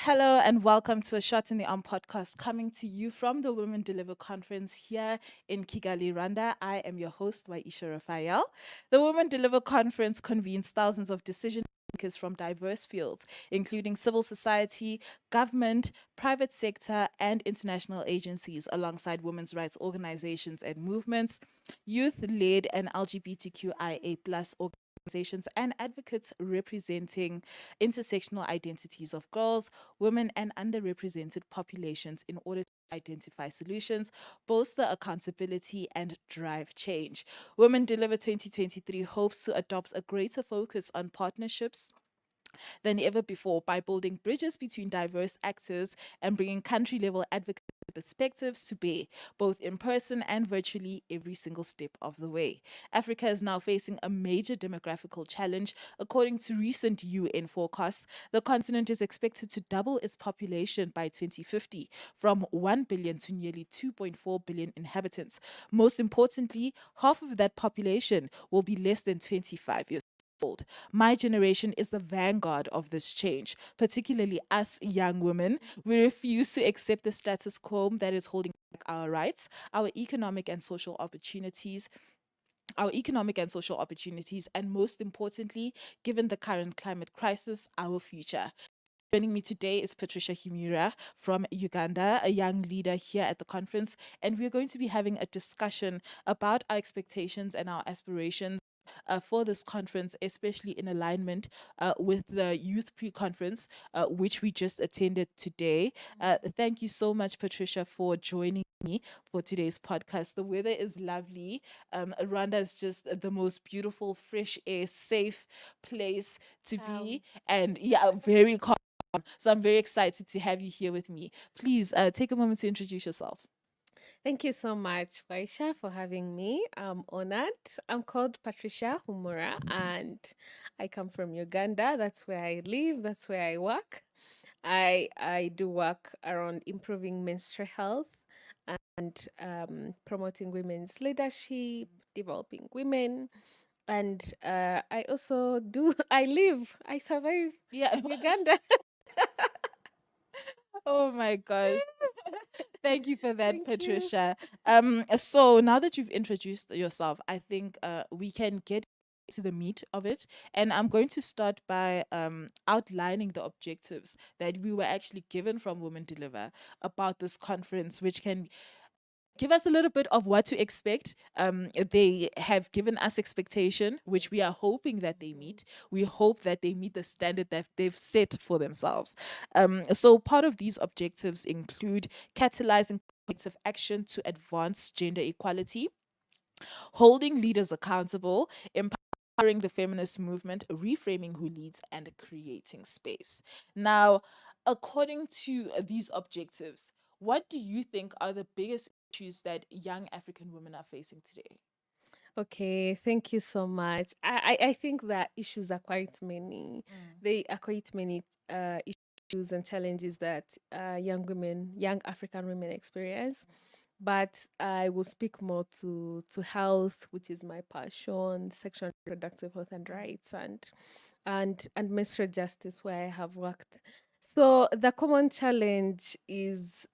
Hello and welcome to a Shot in the Arm podcast coming to you from the Women Deliver Conference here in Kigali, Rwanda. I am your host, Y-Isha Raphael. The Women Deliver Conference convenes thousands of decision makers from diverse fields, including civil society, government, private sector, and international agencies, alongside women's rights organizations and movements, youth-led and LGBTQIA plus organizations and advocates representing intersectional identities of girls, women, and underrepresented populations in order to identify solutions, bolster accountability, and drive change. Women Deliver 2023 hopes to adopt a greater focus on partnerships than ever before by building bridges between diverse actors and bringing country level advocacy perspectives to bear, both in person and virtually every single step of the way. Africa is now facing a major demographical challenge. According to recent UN forecasts, the continent is expected to double its population by 2050 from 1 billion to nearly 2.4 billion inhabitants. Most importantly, half of that population will be less than 25 years old. My generation is the vanguard of this change, particularly us young women. We refuse to accept the status quo that is holding back our rights, our economic and social opportunities. And most importantly, given the current climate crisis, our future. Joining me today is Patricia from Uganda, a young leader here at the conference, and we're going to be having a discussion about our expectations and our aspirations for this conference, especially in alignment with the youth pre-conference, which we just attended today. Thank you so much, Patricia, for joining me for today's podcast. The weather is lovely. Rwanda is just the most beautiful, fresh air, safe place to be, and yeah, very calm. So I'm very excited to have you here with me. Please take a moment to introduce yourself. Thank you so much, Y-Isha, for having me. I'm honored. I'm called Patricia Humura, and I come from Uganda. That's where I live. That's where I work. I do work around improving menstrual health and promoting women's leadership, developing women, and I also do. I survive Yeah. Uganda. Oh my gosh. Thank you for that, Thank you. Patricia. So now that you've introduced yourself, I think we can get to the meat of it. And I'm going to start by outlining the objectives that we were actually given from Women Deliver about this conference, which can give us a little bit of what to expect. They have given us expectation, which we are hoping that they meet. We hope that they meet the standard that they've set for themselves. So part of these objectives include catalyzing collective action to advance gender equality, holding leaders accountable, empowering the feminist movement, reframing who leads, and creating space. Now, according to these objectives, what do you think are the biggest issues that young African women are facing today? Okay, thank you so much. I think that issues are quite many. Mm, They are quite many issues and challenges that young African women experience. But I will speak more to health, which is my passion, sexual and reproductive health and mm, rights, and menstrual justice, where I have worked. So the common challenge is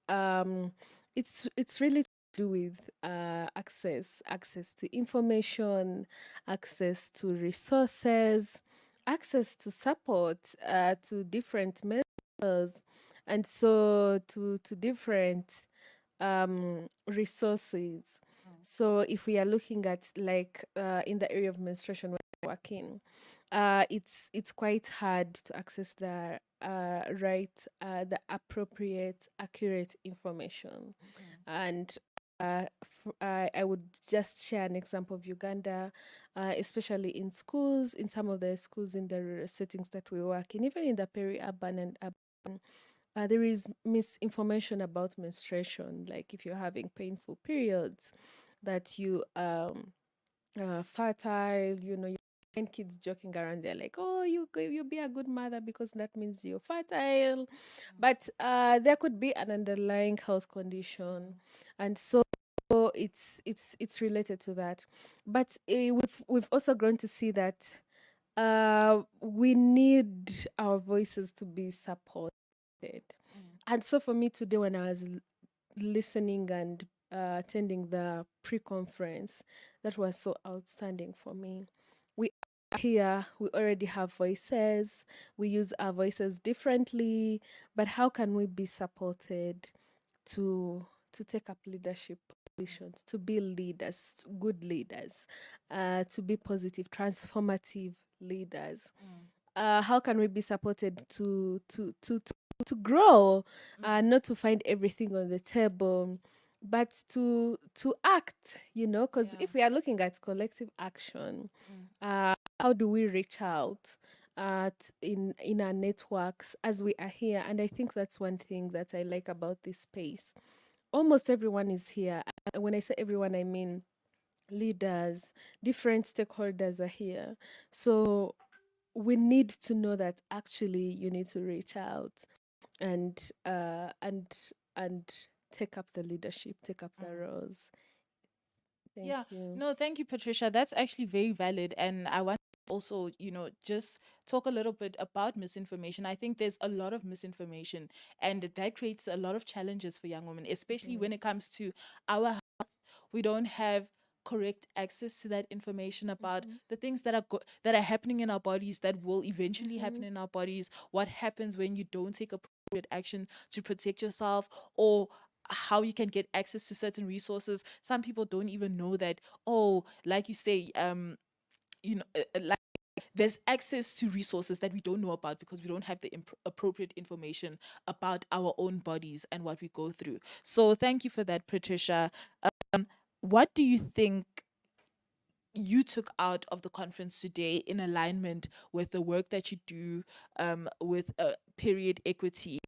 it's really to do with access to information, access to resources, access to support, to different mentors, and so to different resources. mm, So if we are looking at like in the area of menstruation when we're working, it's quite hard to access the appropriate, accurate information. mm, And I would just share an example of Uganda, especially in schools, in some of the schools in the rural settings that we work in, even in the peri-urban and urban. There is misinformation about menstruation, like if you're having painful periods, that you fertile, you find kids joking around. They're like, "Oh, you be a good mother because that means you're fertile," but there could be an underlying health condition, and so it's related to that. But we've also grown to see that we need our voices to be supported. Mm. And so for me today, when I was listening and attending the pre-conference, that was so outstanding for me. We are here, we already have voices, we use our voices differently, but how can we be supported to take up leadership positions, to be leaders, good leaders, to be positive, transformative leaders? Mm. How can we be supported to grow, Mm. not to find everything on the table, but to act, because Yeah. if we are looking at collective action, Mm. how do we reach out in our networks as we are here? And I think that's one thing that I like about this space. Almost everyone is here. When I say everyone, I mean leaders, different stakeholders are here. So we need to know that actually you need to reach out and and take up the leadership, take up the Mm. roles. Thank Yeah, you. no, thank you, Patricia. That's actually very valid. And I want to also, just talk a little bit about misinformation. I think there's a lot of misinformation, and that creates a lot of challenges for young women, especially Mhm. when it comes to our, we don't have correct access to that information about Mhm. the things that are happening in our bodies, that will eventually happen Mhm. in our bodies, what happens when you don't take appropriate action to protect yourself, or how you can get access to certain resources. Some people don't even know that, oh, like you say, like there's access to resources that we don't know about because we don't have the appropriate information about our own bodies and what we go through. So thank you for that, Patricia. What do you think you took out of the conference today in alignment with the work that you do, with period equity,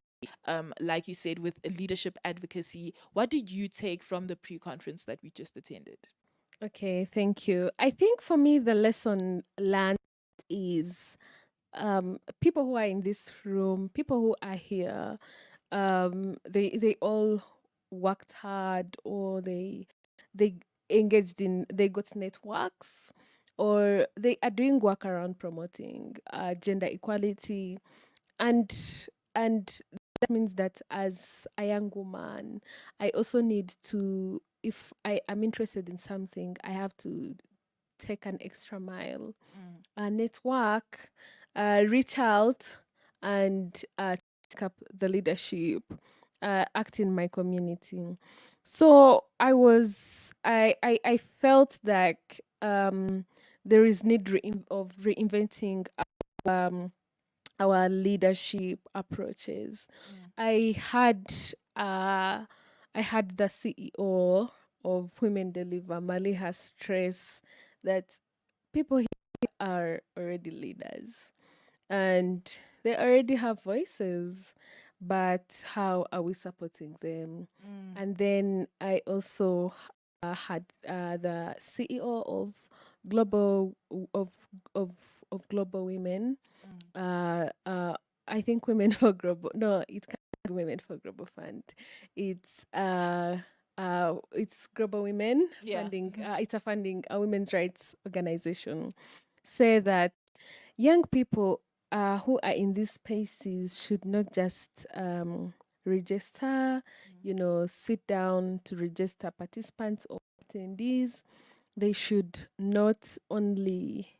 like you said, with leadership advocacy? What did you take from the pre-conference that we just attended? Okay, thank you. I think for me, the lesson learned is people who are in this room, people who are here, they all worked hard, or they engaged in, they got networks, or they are doing work around promoting gender equality, and that means that as a young woman, I also need to, if I am interested in something, I have to take an extra mile, Mm. network, reach out, and take up the leadership, act in my community. So I felt like there is need of reinventing um, our leadership approaches. Mm. I had uh, I had the CEO of Women Deliver, Maliha, stress that people here are already leaders and they already have voices, but how are we supporting them? Mm. And then I also had the CEO of global of of global women. Mm. uh uh I think Women for Global, no, it can't be Women for Global Fund. It's it's Global Women Yeah. funding. Mhm. It's a funding, a women's rights organization. Say that young people who are in these spaces should not just register, Mm. sit down to register participants or attendees. They should not only,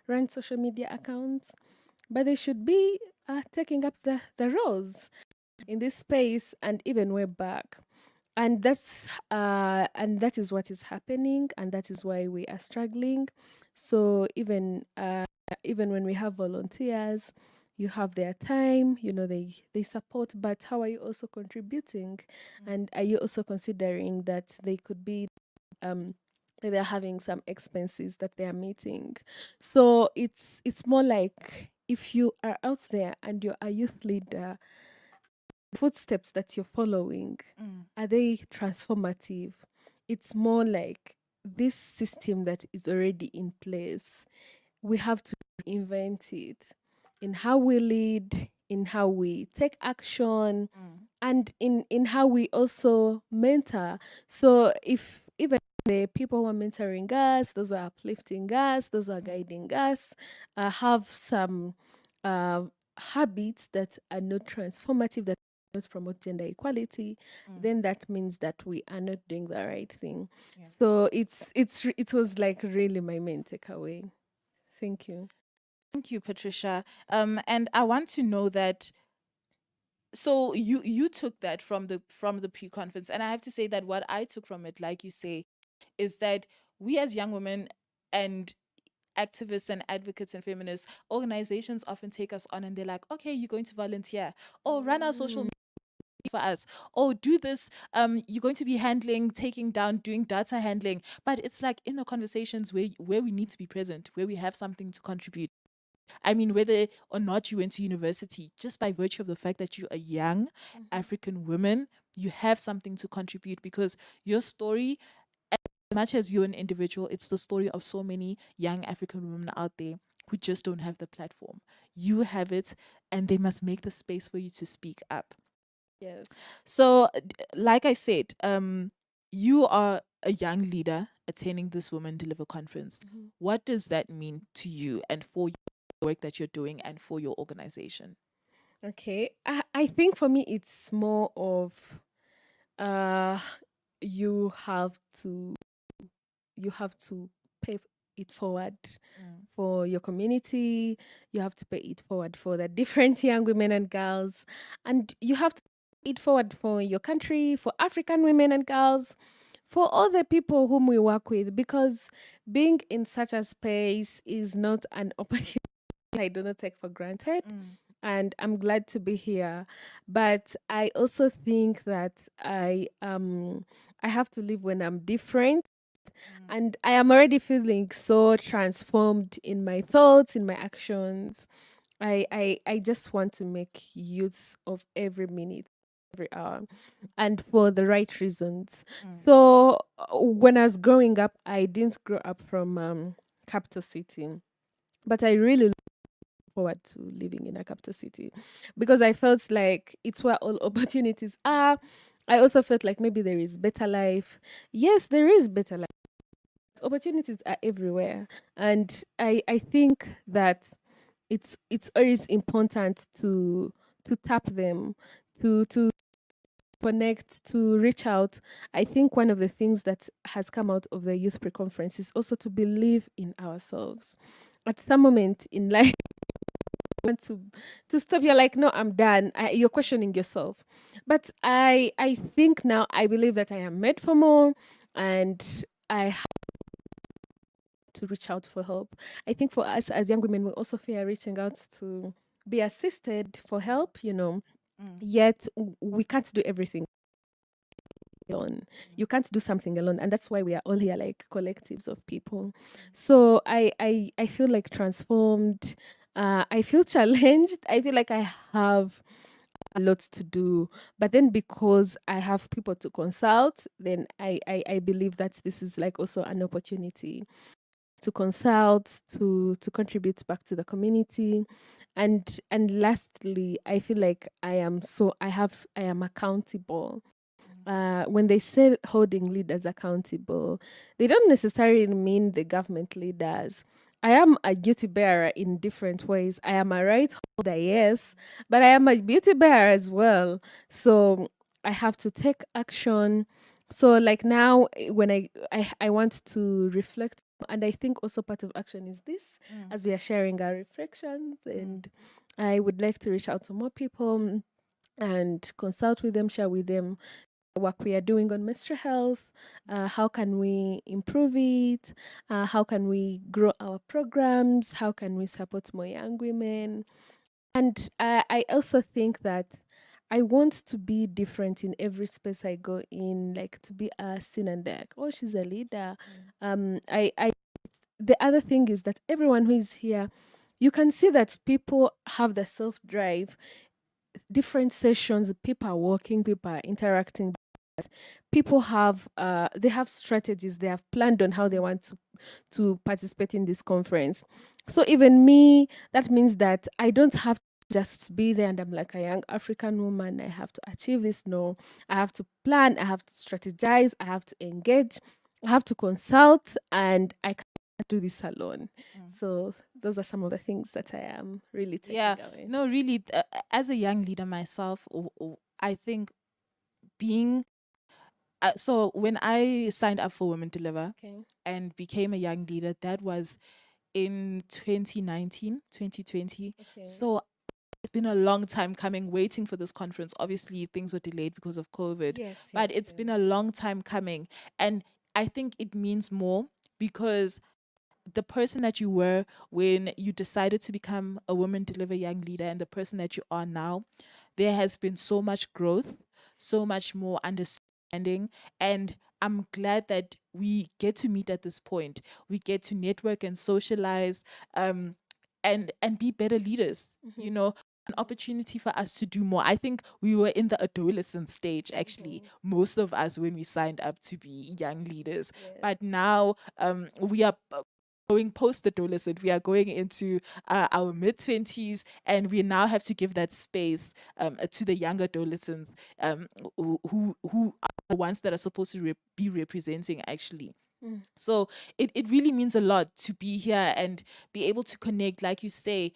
run social media accounts, but they should be taking up the roles in this space and even way back. And that is what is happening, and that is why we are struggling. So even when we have volunteers, you have their time, they support, but how are you also contributing? Mm. And are you also considering that they could be um they're having some expenses that they are meeting? So it's more like, if you are out there and you're a youth leader, footsteps that you're following, Mm. are they transformative? It's more like this system that is already in place, we have to invent it in how we lead, in how we take action, Mm. and in how we also mentor. So if even the people who are mentoring us, those who are uplifting us, those who are Mm. guiding us, have some uh, habits that are not transformative, that not promote gender equality, Mm, then that means that we are not doing the right thing. yeah. So it was like really my main takeaway. Thank you. Thank you, Patricia. And I want to know that, so you took that from the pre-conference, and I have to say that what I took from it, like you say, is that we as young women and activists and advocates and feminist organizations often take us on, and they're like, okay, you're going to volunteer, or run our social Mm, media for us, or do this, you're going to be handling, taking down, doing data handling. But it's like in the conversations where we need to be present, where we have something to contribute. I mean, whether or not you went to university, just by virtue of the fact that you're a young mhm. African woman, you have something to contribute, because your story, as much as you're an individual, it's the story of so many young African women out there who just don't have the platform. You have it, and they must make the space for you to speak up. Yes. So, like I said, you are a young leader attending this Women Deliver conference. Mhm. What does that mean to you and for your work that you're doing and for your organization? Okay. I think for me it's more of uh you have to you have to pay it forward Mm, for your community. You have to pay it forward for the different young women and girls, and you have to pay it forward for your country, for African women and girls, for all the people whom we work with, because being in such a space is not an opportunity I do not take for granted. mm, And I'm glad to be here. But I also think that I have to live when I'm different, mm, and I am already feeling so transformed in my thoughts, in my actions. I just want to make use of every minute, every hour, and for the right reasons. mm, So when I was growing up, I didn't grow up from capital city, but I really look forward to living in a capital city because I felt like it's where all opportunities are. I also felt like maybe there is better life. Yes, there is better life. Opportunities are everywhere, and I think that it's always important to tap them, to connect, to reach out. I think one of the things that has come out of the youth pre-conference is also to believe in ourselves. At some moment in life, you want to stop. You're like, no, I'm done. You're questioning yourself, but I think now I believe that I am made for more, and I to reach out for help. I think for us as young women, we also fear reaching out to be assisted for help, mm, yet we can't do everything alone. You can't do something alone. And that's why we are all here like collectives of people. So I feel like transformed. I feel challenged. I feel like I have a lot to do. But then because I have people to consult, then I believe that this is like also an opportunity to consult, to contribute back to the community. And lastly, I feel like I am accountable. When they say holding leaders accountable, they don't necessarily mean the government leaders. I am a duty bearer in different ways. I am a right holder, yes, but I am a duty bearer as well. So I have to take action. So like now, when I want to reflect, and I think also part of action is this, mm, as we are sharing our reflections, mm, and I would like to reach out to more people and consult with them, share with them work we are doing on menstrual health. How can we improve it? How can we grow our programs? How can we support more young women? And I also think that I want to be different in every space I go in, like to be a seen and like, oh, she's a leader. mm, I the other thing is that everyone who is here, you can see that people have the self drive. Different sessions, people are working, people are interacting, people have they have strategies, they have planned on how they want to participate in this conference. So even me, that means that I don't have to just be there and I'm like a young African woman, I have to achieve this. No, I have to plan, I have to strategize, I have to engage, I have to consult, and I can do this alone. Mm. So those are some of the things that I am really Yeah, taking away. no, really, as a young leader myself, I think being so when I signed up for Women Deliver Okay. and became a young leader, that was in 2019, 2020. Okay. So it's been a long time coming, waiting for this conference. Obviously, things were delayed because of COVID, Yes, but yes, it's yes. been a long time coming. And I think it means more because the person that you were when you decided to become a Women Deliver Young Leader and the person that you are now, there has been so much growth, so much more understanding. And I'm glad that we get to meet at this point. We get to network and socialize, um, and be better leaders. Mm-hmm. You know, an opportunity for us to do more. I think we were in the adolescent stage, actually, Mm-hmm. most of us when we signed up to be young leaders. Yes. But now we are going post adolescent, we are going into our mid 20s, and we now have to give that space to the young adolescents who are the ones that are supposed to be representing, actually. Mm. So it really means a lot to be here and be able to connect, like you say,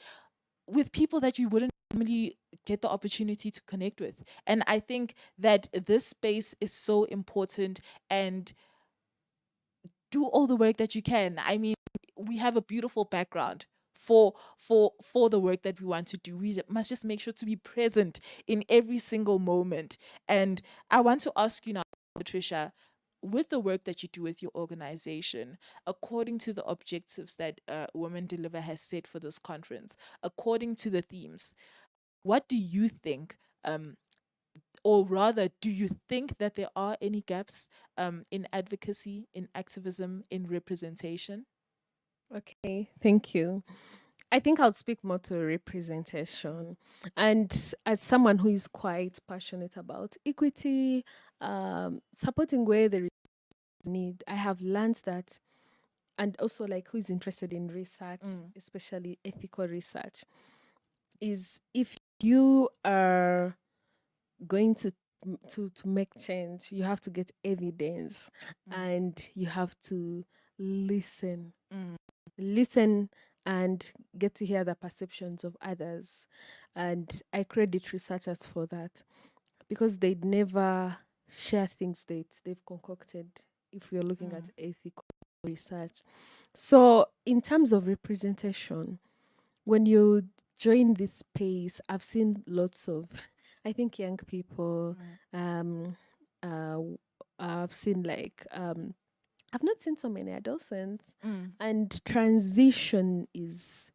with people that you wouldn't normally get the opportunity to connect with. And I think that this space is so important, and do all the work that you can. I mean, we have a beautiful background for the work that we want to do. We must just make sure to be present in every single moment. And I want to ask you now, Patricia, with the work that you do with your organization, according to the objectives that Women Deliver has set for this conference, according to the themes, what do you think? Or rather, do you think that there are any gaps in advocacy, in activism, in representation? Okay, thank you. I think I'll speak more to Mm, representation. And as someone who is quite passionate about equity, supporting where there is need, I have learned that, and also like who is interested in research, mm, especially ethical research, is if you are going to make change, you have to get evidence mm, and you have to listen mm, listen and get to hear the perceptions of others. And I credit researchers for that because they'd never share things they've concocted if we're looking at mm, ethical research. So, in terms of representation, when you join this space, I've seen lots of, I think, young people. mm, Um, I've seen I've not seen so many adolescents, mm, and transition is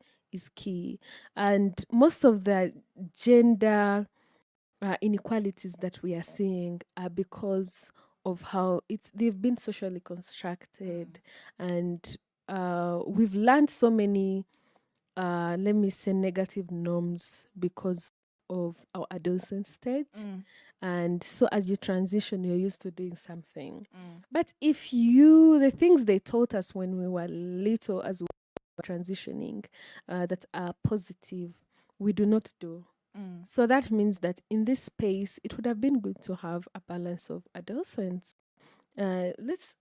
key. And most of the gender inequalities that we are seeing are because of how they've been socially constructed, and we've learned so many let me say negative norms because of our adolescent stage. mm, And so as you transition, you're used to doing something. mm, But if you, the things they taught us when we were little as we were transitioning that are positive, we do not do. mm, So that means that in this space, it would have been good to have a balance of adolescents. Let's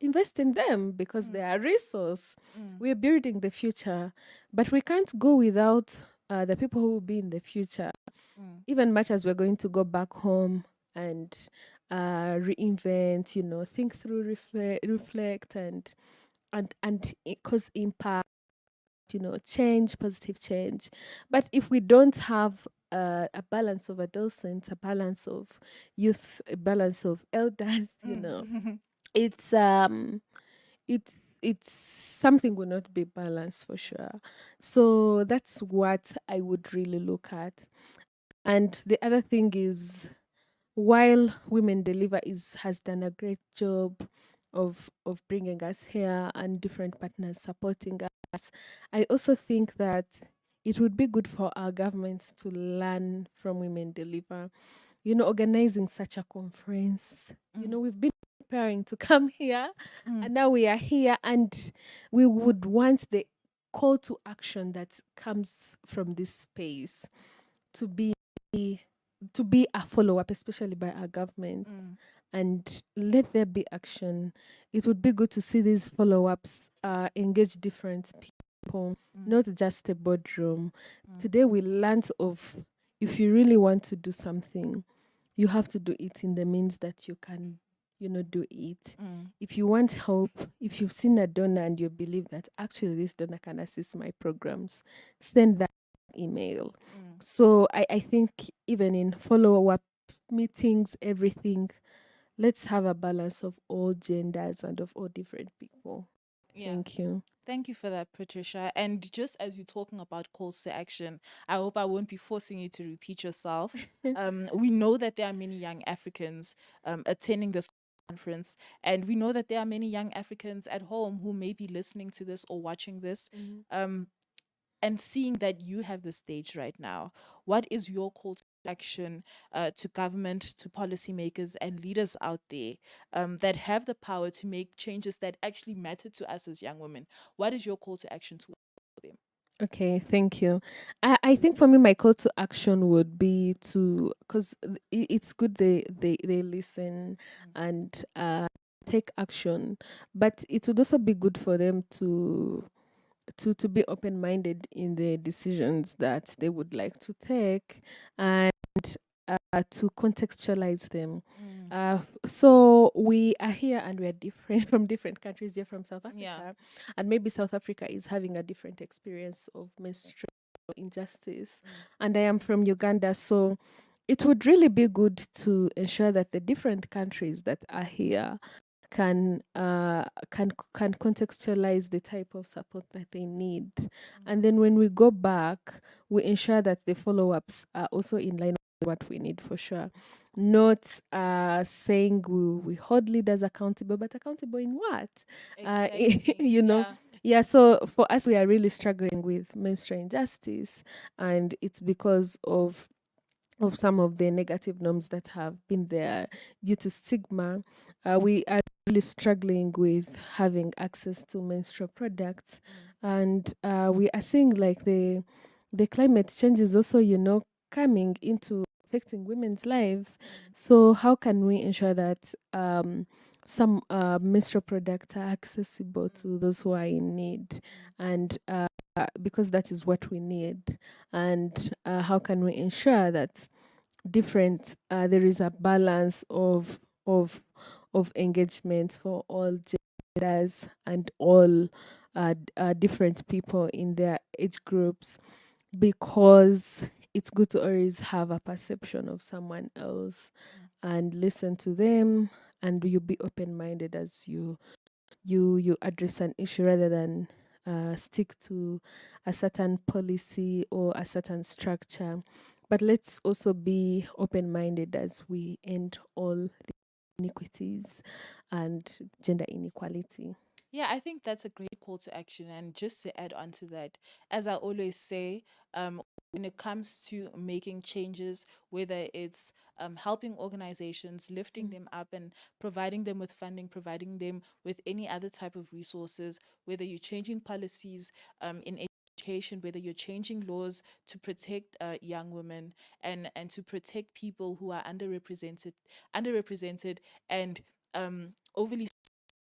invest in them because mm, they are a resource. mm, We're building the future, but we can't go without the people who will be in the future. mm, Even much as we're going to go back home and reinvent, think through, reflect, and cause impact, change, positive change. But if we don't have a balance of adolescents, a balance of youth, a balance of elders, mm. it's um it's it's something will not be balanced for sure. So that's what I would really look at. And the other thing is, while Women Deliver is has done a great job of bringing us here and different partners supporting us, I also think that it would be good for our governments to learn from Women Deliver. Organizing such a conference. Mm, We've been preparing to come here, mm, and now we are here, and we would want the call to action that comes from this space to be to be a follow up, especially by our government, Mm, and let there be action. It would be good to see these follow ups engage different people, mm, not just a boardroom. mm, Today we learned of, if you really want to do something, you have to do it in the means that you can, do it. mm, If you want help, if you've seen a donor and you believe that actually this donor can assist my programs, send that email. mm. So I think even in follow up meetings, everything, let's have a balance of all genders and of all different people. Yeah. Thank you. Thank you for that, Patricia. And just as you're talking about calls to action, I hope I won't be forcing you to repeat yourself. We know that there are many young Africans attending this conference, and we know that there are many young Africans at home who may be listening to this or watching this. Mhm. Um, and seeing that you have the stage right now, what is your call to action to government, to policymakers, and leaders out there that have the power to make changes that actually matter to us as young women? What is your call to action to them? Okay, thank you. I think for me, my call to action would be to, because it's good they listen and take action, but it would also be good for them to be open minded in the decisions that they would like to take, and to contextualize them. Mm, So we are here and we're different from different countries. You're from South yeah, Africa, and maybe South Africa is having a different experience of menstrual injustice, mm, and I am from Uganda. So it would really be good to ensure that the different countries that are here can contextualize the type of support that they need, mm, and then when we go back, we ensure that the follow-ups are also in line with what we need, for sure. Not saying we hold leaders accountable, but accountable in what? exactly. you know Yeah. yeah, so for us, we are really struggling with menstrual injustice, and it's because of some of the negative norms that have been there due to stigma. We are really struggling with having access to menstrual products, Mm, and we are seeing like the climate change is also, coming into affecting women's lives. mm, So how can we ensure that some menstrual products are accessible mm, to those who are in need, mm, and because that is what we need, and how can we ensure that different there is a balance of of engagement for all genders and all different people in their age groups, because it's good to always have a perception of someone else mm. and listen to them, and you be open minded as you address an issue, rather than stick to a certain policy or a certain structure. But let's also be open minded as we end all the iniquities and gender inequality. Yeah, I think that's a great call to action. And just to add on to that, as I always say, when it comes to making changes, whether it's helping organizations, lifting Mm. them up and providing them with funding, providing them with any other type of resources, whether you're changing policies in education, whether you're changing laws to protect young women and to protect people who are underrepresented and overly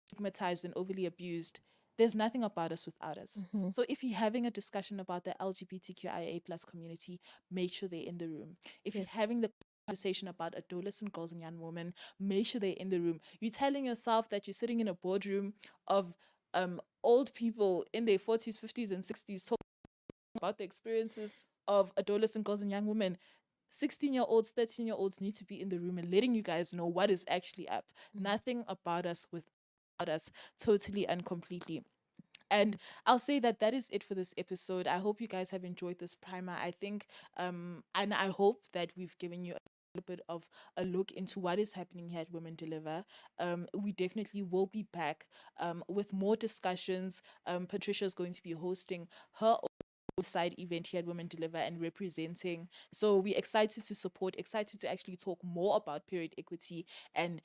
stigmatized and overly abused, there's nothing about us without us. Mhm. So if you're having a discussion about the LGBTQIA plus community, make sure they're in the room. If you're Yes. having the conversation about adolescent girls and young women, make sure they're in the room. You're telling yourself that you're sitting in a boardroom of old people in their 40s, 50s, and 60s talking about the experiences of adolescent girls and young women. 16-year-olds, 13-year-olds need to be in the room and letting you guys know what is actually up. Mm. Nothing about us without us, totally and completely. And I'll say that that is it for this episode. I hope you guys have enjoyed this primer. I think, and I hope that we've given you a little bit of a look into what is happening here at Women Deliver. We definitely will be back with more discussions. Patricia is going to be hosting her side event here at Women Deliver and representing. So we're excited to support, excited to actually talk more about period equity and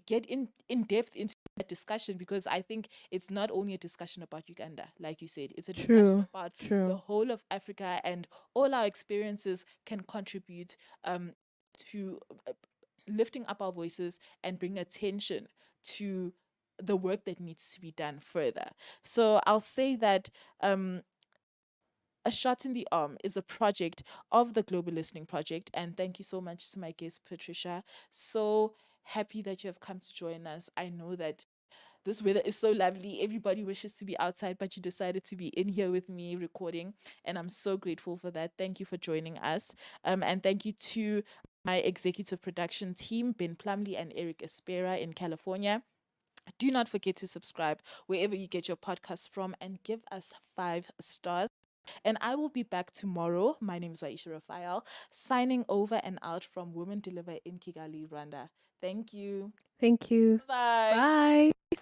get in depth into that discussion, because I think it's not only a discussion about Uganda, like you said, it's a discussion True. about the True. whole of Africa, and all our experiences can contribute to lifting up our voices and bring attention to the work that needs to be done further. So I'll say that a Shot in the Arm is a project of the Global Listening Project. And thank you so much to my guest, Patricia. So happy that you have come to join us. I know that this weather is so lovely. Everybody wishes to be outside, but you decided to be in here with me recording. And I'm so grateful for that. Thank you for joining us. And thank you to my executive production team, Ben Plumley and Eric Espera in California. Do not forget to subscribe wherever you get your podcasts from and give us 5 stars. And I will be back tomorrow. My name is Y-Isha Raphael, signing over and out from Women Deliver in Kigali, Rwanda. Thank you. Thank you. Bye. Bye.